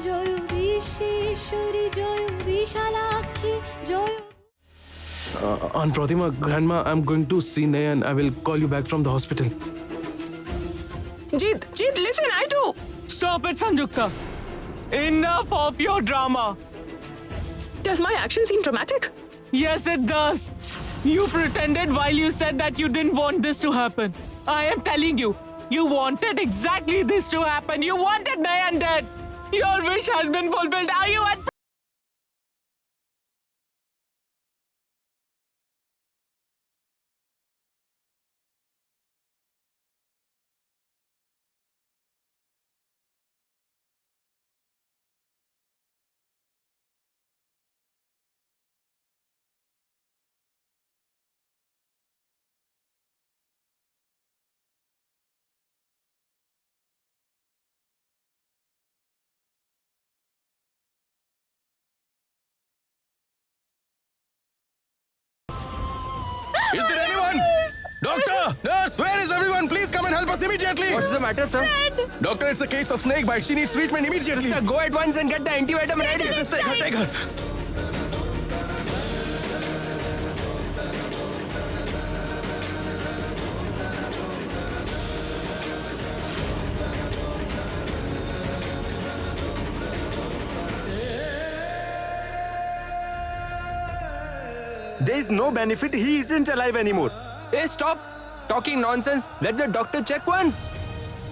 Joy Bishweshwari Joy Bishalakshi Joy Aunt Pratima, Grandma, I'm going to see Nayan. I will call you back from the hospital. Jeet, listen, I do. Stop it, Sanjukta. Enough of your drama. Does my action seem dramatic? Yes, it does. You pretended while you said that you didn't want this to happen. I am telling you, you wanted exactly this to happen. You wanted Nayan dead. Your wish has been fulfilled. Are you at... Is there anyone? Doctor! Nurse! Where is everyone? Please come and help us immediately! What's the matter, sir? Doctor, it's a case of snake bite. She needs treatment immediately. Sir, go at once and get the antivenom ready. Sister, take her. There is no benefit. He isn't alive anymore. Hey, stop talking nonsense. Let the doctor check once.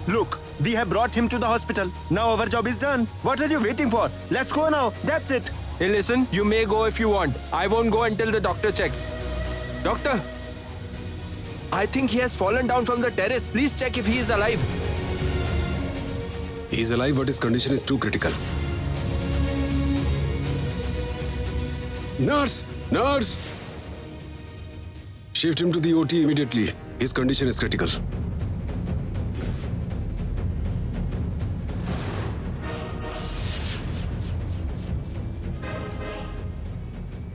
Look, we have brought him to the hospital. Now our job is done. What are you waiting for? Let's go now. That's it. Hey, listen, you may go if you want. I won't go until the doctor checks. Doctor, I think he has fallen down from the terrace. Please check if he is alive. He's alive, but his condition is too critical. Nurse! Nurse! Shift him to the OT immediately. His condition is critical.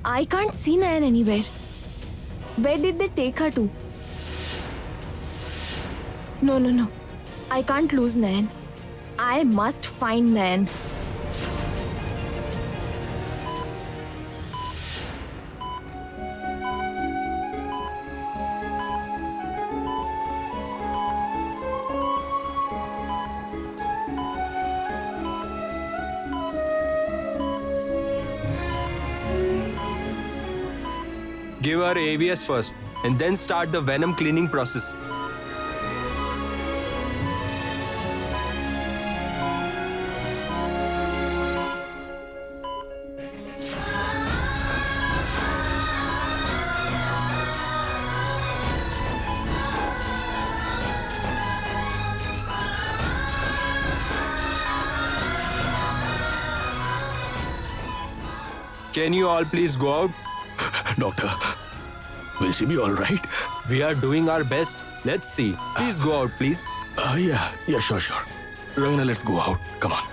I can't see Nayan anywhere. Where did they take her to? No. I can't lose Nayan. I must find Nayan. Give her AVS first and then start the venom cleaning process. Can you all please go out? Doctor, will she be all right? We are doing our best. Let's see. Please go out, please. Yeah, sure. Rangana, let's go out. Come on.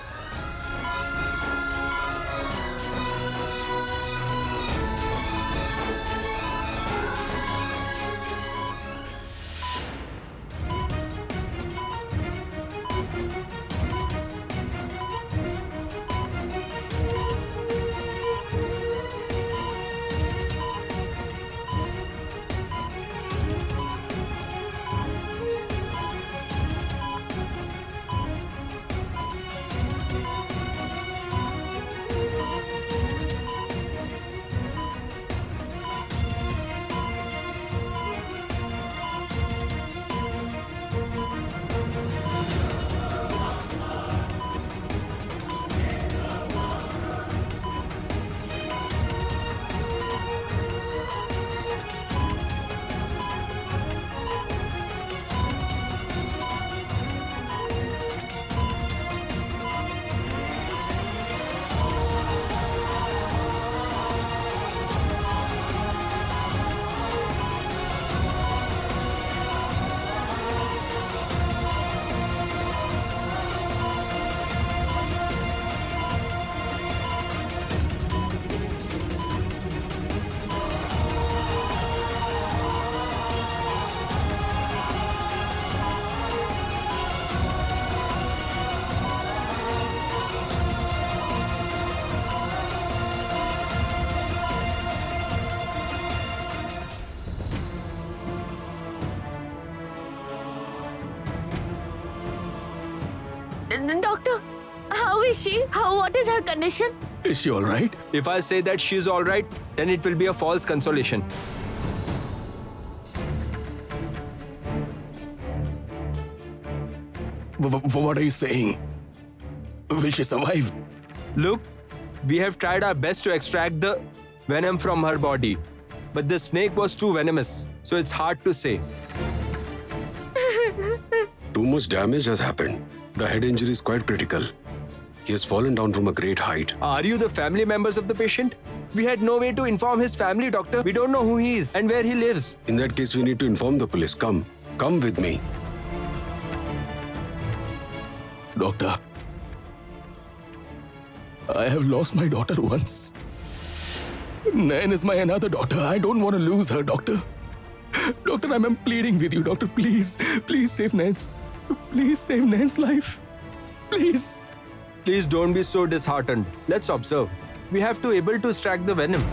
is she? What is her condition? Is she all right? If I say that she's all right, then it will be a false consolation. What are you saying? Will she survive? Look, we have tried our best to extract the venom from her body, but the snake was too venomous, so it's hard to say. Too much damage has happened. The head injury is quite critical. He has fallen down from a great height. Are you the family members of the patient? We had no way to inform his family, doctor. We don't know who he is and where he lives. In that case, we need to inform the police. Come with me. Doctor, I have lost my daughter once. Nayan is my another daughter. I don't want to lose her, doctor. Doctor, I'm pleading with you, doctor. Please save Nayan's. Please save Nayan's life. Please. Please don't be so disheartened. Let's observe. We have to able to extract the venom.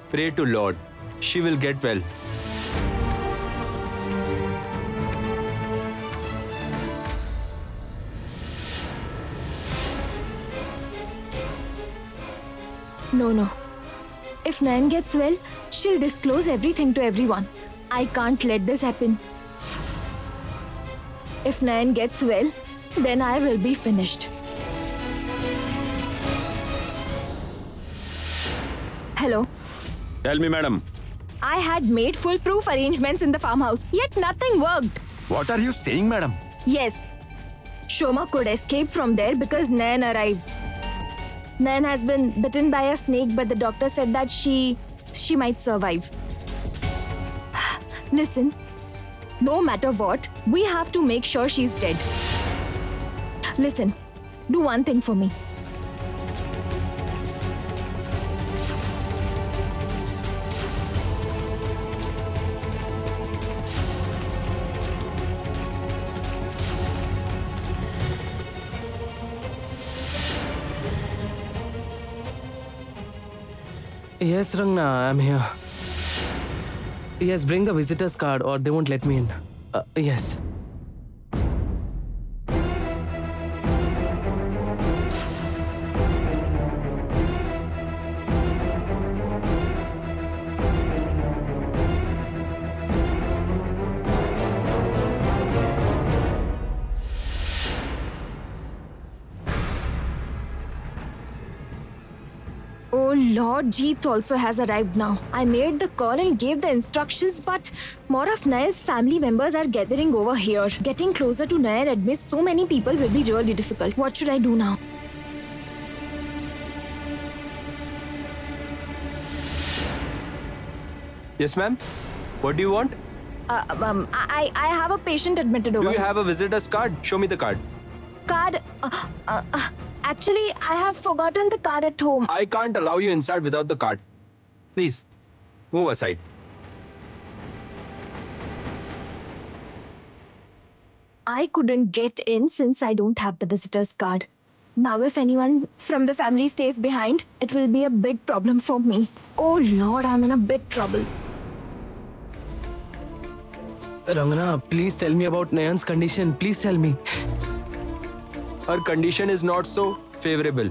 Pray to Lord. She will get well. No. If Nayan gets well, she'll disclose everything to everyone. I can't let this happen. If Nayan gets well, then I will be finished. Hello. Tell me, madam. I had made foolproof arrangements in the farmhouse, yet nothing worked. What are you saying, madam? Yes. Shoma could escape from there because Nayan arrived. Nayan has been bitten by a snake, but the doctor said that she might survive. Listen, no matter what, we have to make sure she's dead. Listen, do one thing for me. Yes, Rangna, I'm here. Yes, bring the visitor's card or they won't let me in. Yes. Oh Lord, Jeet also has arrived now. I made the call and gave the instructions, but more of Nayan's family members are gathering over here. Getting closer to Nayan amidst so many people will be really difficult. What should I do now? Yes, ma'am. What do you want? I have a patient admitted over. Do you have a visitor's card? Show me the card. Card? Actually, I have forgotten the card at home. I can't allow you inside without the card. Please, move aside. I couldn't get in since I don't have the visitor's card. Now if anyone from the family stays behind, it will be a big problem for me. Oh Lord, I'm in a big trouble. Rangna, please tell me about Nayan's condition. Please tell me. Her condition is not so favorable.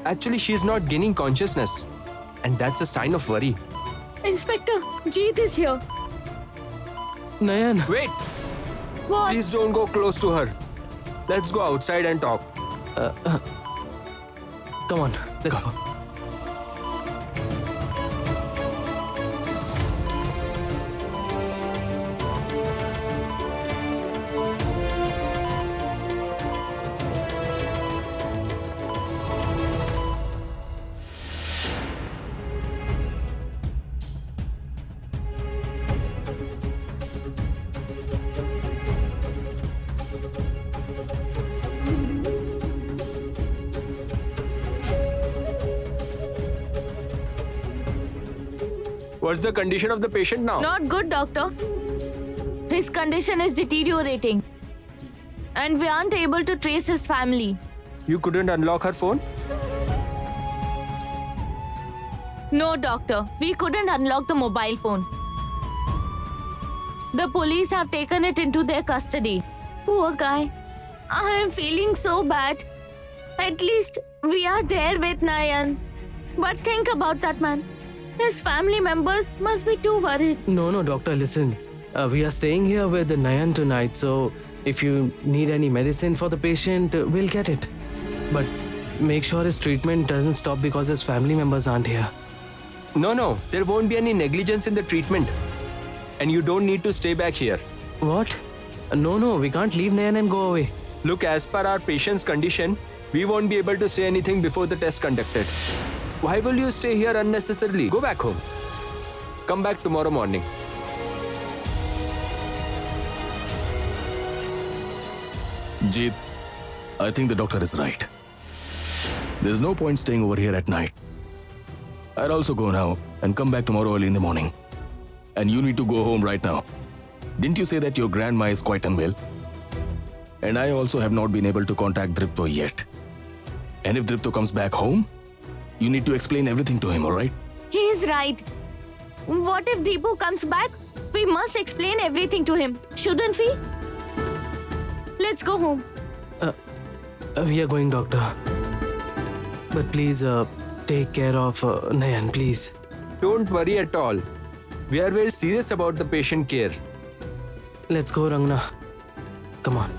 Actually, she is not gaining consciousness. And that's a sign of worry. Inspector, Jeet is here. Nayan. Wait! What? Please don't go close to her. Let's go outside and talk. Come on, let's go. What's the condition of the patient now? Not good, doctor. His condition is deteriorating. And we aren't able to trace his family. You couldn't unlock her phone? No, doctor. We couldn't unlock the mobile phone. The police have taken it into their custody. Poor guy. I am feeling so bad. At least we are there with Nayan. But think about that man. His family members must be too worried. No, doctor, listen. We are staying here with Nayan tonight, so if you need any medicine for the patient, we'll get it. But make sure his treatment doesn't stop because his family members aren't here. No, there won't be any negligence in the treatment. And you don't need to stay back here. What? No, we can't leave Nayan and go away. Look, as per our patient's condition, we won't be able to say anything before the test conducted. Why will you stay here unnecessarily? Go back home. Come back tomorrow morning. Jeet, I think the doctor is right. There's no point staying over here at night. I'll also go now and come back tomorrow early in the morning. And you need to go home right now. Didn't you say that your grandma is quite unwell? And I also have not been able to contact Dripto yet. And if Dripto comes back home, you need to explain everything to him, alright? He is right. What if Deepu comes back? We must explain everything to him, shouldn't we? Let's go home. We are going, doctor. But please, take care of Nayan, please. Don't worry at all. We are very serious about the patient care. Let's go, Rangna. Come on.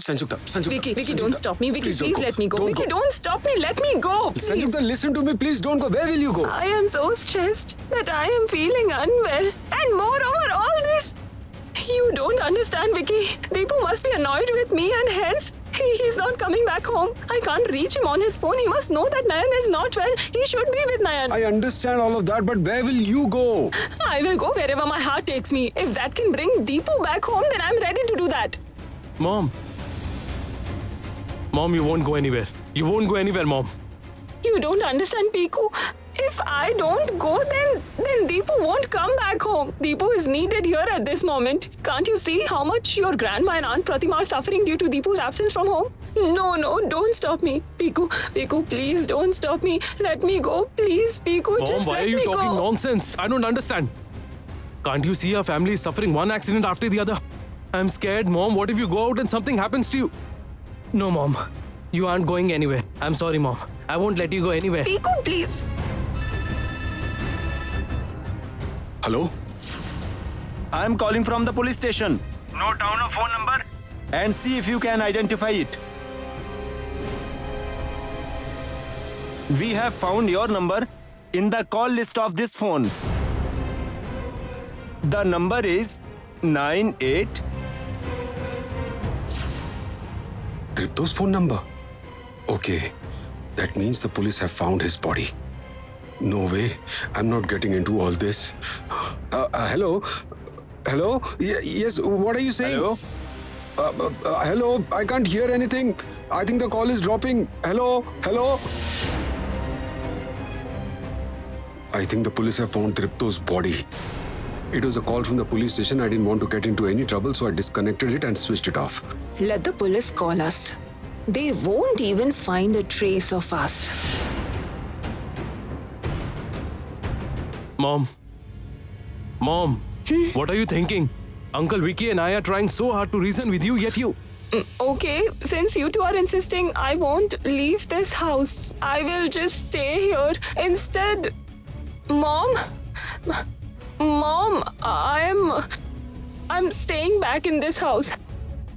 Sanjukta, Vicky, don't stop me. Vicky, please don't let me go. Don't Vicky, go. don't stop me. Let me go. Please. Sanjukta, listen to me. Please don't go. Where will you go? I am so stressed that I am feeling unwell. And moreover, all this. You don't understand, Vicky. Deepu must be annoyed with me and hence he's not coming back home. I can't reach him on his phone. He must know that Nayan is not well. He should be with Nayan. I understand all of that, but where will you go? I will go wherever my heart takes me. If that can bring Deepu back home, then I'm ready to do that. Mom, you won't go anywhere. You won't go anywhere, Mom. You don't understand, Piku. If I don't go, then Deepu won't come back home. Deepu is needed here at this moment. Can't you see how much your grandma and Aunt Pratima are suffering due to Deepu's absence from home? No, don't stop me. Piku, please don't stop me. Let me go. Please, Piku, Mom, just why let are you me talking go. nonsense? I don't understand. Can't you see our family is suffering one accident after the other? I'm scared, Mom. What if you go out and something happens to you? No, Mom. You aren't going anywhere. I'm sorry, Mom. I won't let you go anywhere. Piku, please. Hello? I'm calling from the police station. Note down a phone number and see if you can identify it. We have found your number in the call list of this phone. The number is 98. Dripto's phone number? Okay. That means the police have found his body. No way. I'm not getting into all this. Hello? Hello? Yes, what are you saying? Hello? Hello? I can't hear anything. I think the call is dropping. Hello? I think the police have found Dripto's body. It was a call from the police station. I didn't want to get into any trouble, so I disconnected it and switched it off. Let the police call us. They won't even find a trace of us. Mom, what are you thinking? Uncle Vicky and I are trying so hard to reason with you, yet you... Okay, since you two are insisting, I won't leave this house. I will just stay here. Instead, Mom, I'm staying back in this house.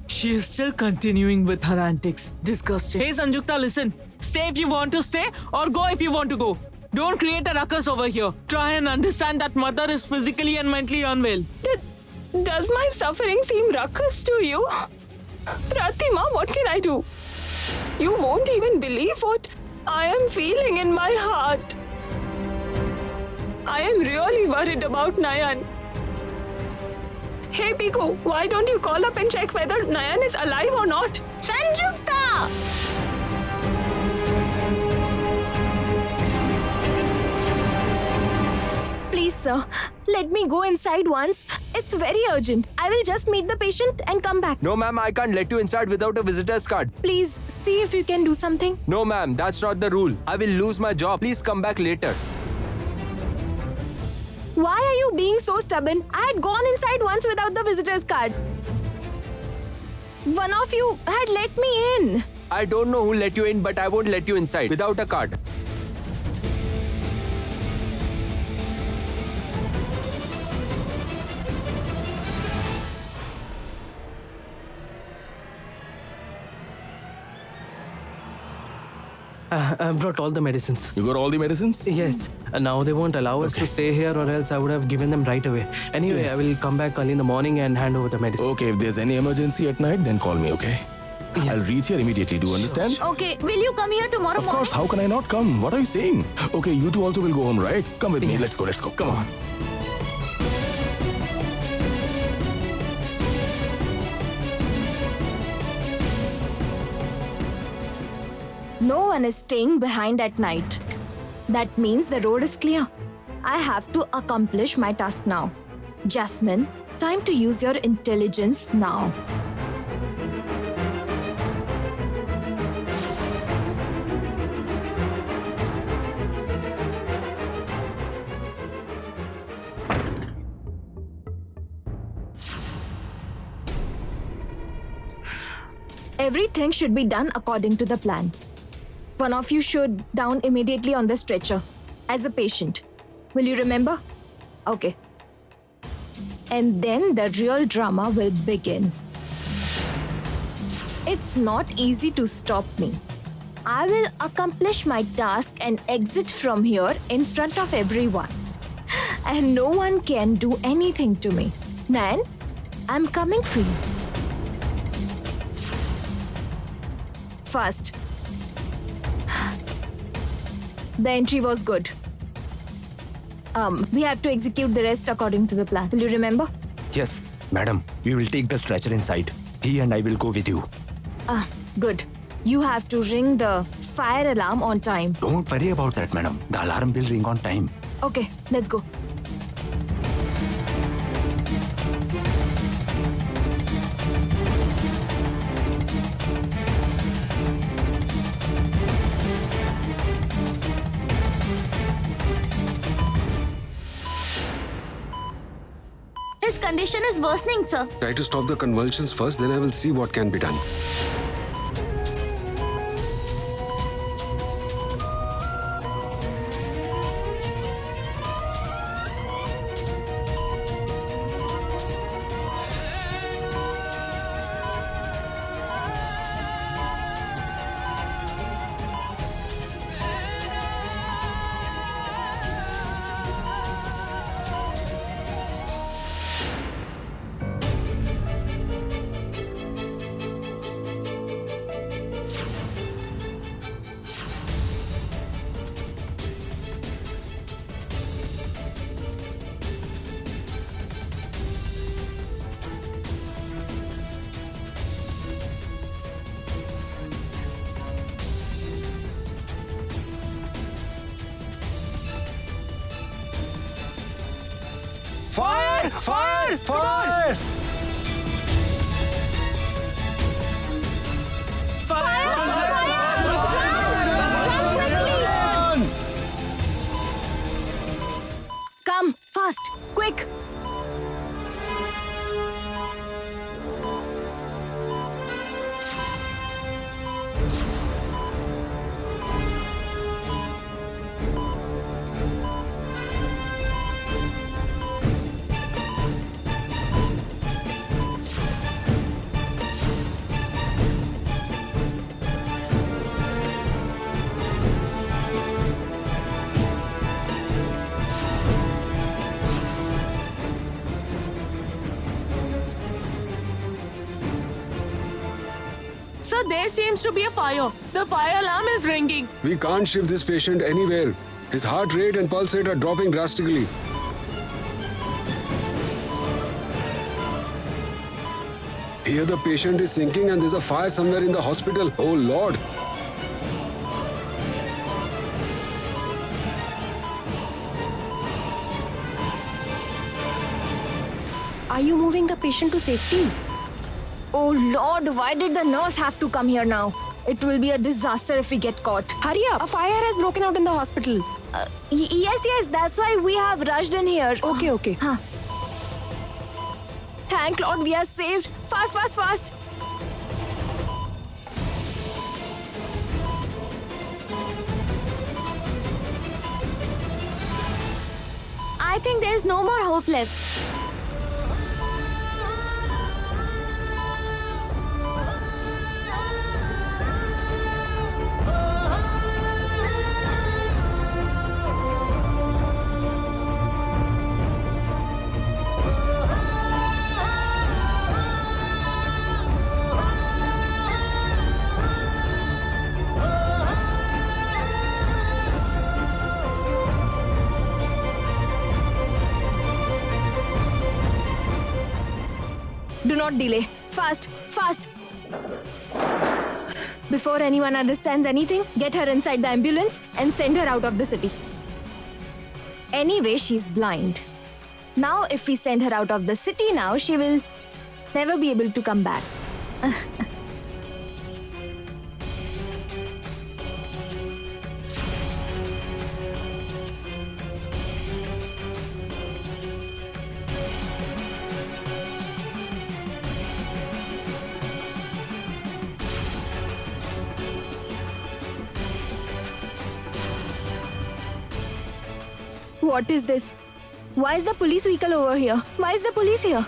She is still continuing with her antics. Disgusting. Hey Sanjukta, listen. Stay if you want to stay or go if you want to go. Don't create a ruckus over here. Try and understand that mother is physically and mentally unwell. Does my suffering seem ruckus to you? Pratima, what can I do? You won't even believe what I am feeling in my heart. I am really worried about Nayan. Hey Piku, why don't you call up and check whether Nayan is alive or not? Sanjukta! Please, sir. sir. Let me go inside once. It's very urgent. I will just meet the patient and come back. No, ma'am, I can't let you inside without a visitor's card. Please see if you can do something. No, ma'am, that's not the rule. I will lose my job. Please come back later. Why are you being so stubborn? I had gone inside once without the visitor's card. One of you had let me in. I don't know who let you in, but I won't let you inside without a card. I've brought all the medicines. You got all the medicines? Yes. And now they won't allow us to stay here, or else I would have given them right away. Anyway, Yes. I will come back early in the morning and hand over the medicine. Okay, if there's any emergency at night, then call me, okay? I'll reach here immediately. Do you understand? Okay, will you come here tomorrow Of course, how can I not come? What are you saying? Okay, you two also will go home, right? Come with me. Let's go. Come on. No one is staying behind at night. That means the road is clear. I have to accomplish my task now. Jasmine, time to use your intelligence now. Everything should be done according to the plan. One of you should down immediately on the stretcher as a patient. Will you remember? Okay. And then the real drama will begin. It's not easy to stop me. I will accomplish my task and exit from here in front of everyone. And no one can do anything to me. Nan, I'm coming for you. First, the entry was good. We have to execute the rest according to the plan. Will you remember? Yes, madam. We will take the stretcher inside. He and I will go with you. Good. You have to ring the fire alarm on time. Don't worry about that, madam. The alarm will ring on time. Okay, let's go. His condition is worsening, sir. Try to stop the convulsions first, then I will see what can be done. Fire! Fire! Fire! Come, fast, quick. Sir, there seems to be a fire. The fire alarm is ringing. We can't shift this patient anywhere. His heart rate and pulse rate are dropping drastically. Here the patient is sinking and there's a fire somewhere in the hospital. Oh Lord. Are you moving the patient to safety? Oh Lord, why did the nurse have to come here now? It will be a disaster if we get caught. Hurry up! A fire has broken out in the hospital. Yes, that's why we have rushed in here. Okay. Huh. Thank Lord we are saved. Fast. I think there is no more hope left. Do not delay. Fast. Before anyone understands anything, get her inside the ambulance and send her out of the city. Anyway, she's blind. Now, if we send her out of the city now, she will never be able to come back. What is this? Why is the police vehicle over here? Why is the police here?